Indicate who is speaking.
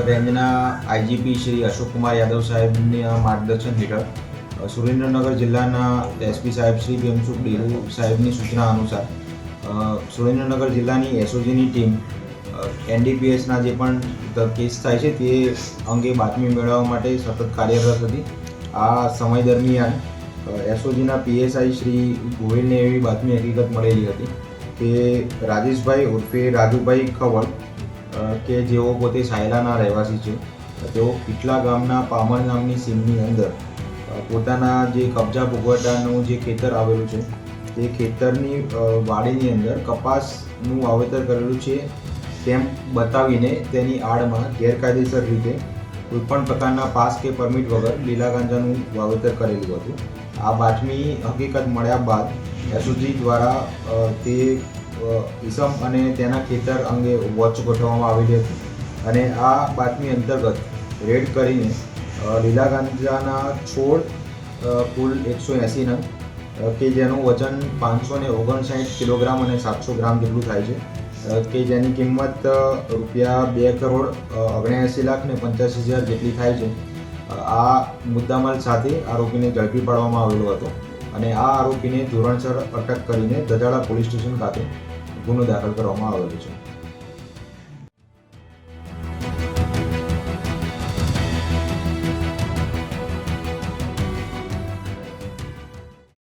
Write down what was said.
Speaker 1: રેન્જના આઈજીપી શ્રી અશોક કુમાર યાદવ સાહેબના માર્ગદર્શન હેઠળ સુરેન્દ્રનગર જિલ્લાના એસપી સાહેબ શ્રી ભીમસુખ ડેલુ સાહેબની સૂચના અનુસાર સુરેન્દ્રનગર જિલ્લાની એસઓજીની ટીમ એનડીપીએસના જે પણ કેસ થાય છે તે અંગે બાતમી મેળવવા માટે સતત કાર્યરત હતી. આ સમય દરમિયાન એસઓજીના પીએસઆઈ શ્રી ગોહિલને એવી બાતમી હકીકત મળેલી હતી કે રાજેશભાઈ ઉર્ફે રાજુભાઈ ખવડ કે જેઓ પોતે સાયલાના રહેવાસી છે, તેઓ પીટલા ગામના પામર નામની સીમની અંદર પોતાના જે કબજા ભોગવટાનું જે ખેતર આવેલું છે તે ખેતરની વાડીની અંદર કપાસનું વાવેતર કરેલું છે તેમ બતાવીને તેની આડમાં ગેરકાયદેસર રીતે કોઈપણ પ્રકારના પાસ કે પરમિટ વગર લીલા ગાંજાનું વાવેતર કરેલું હતું. આ બાતમી હકીકત મળ્યા બાદ એસઓજી દ્વારા તે ઈસમ અને તેના ખેતર અંગે વોચ ગોઠવવામાં આવેલી હતી અને આ બાતમી અંતર્ગત રેડ કરીને લીલા ગાંજાના છોડ કુલ 180 નંગ કે જેનું વજન 559 કિલોગ્રામ અને 700 ગ્રામ જેટલું થાય છે કે જેની કિંમત ₹2,79,85,85,000 જેટલી થાય છે. આ મુદ્દામાલ સાથે આરોપીને ઝડપી પાડવામાં આવેલો હતો અને આ આરોપીને ધોરણસર અટક કરીને દજાડા પોલીસ સ્ટેશન ખાતે ગુનો દાખલ કરવામાં આવેલો છે.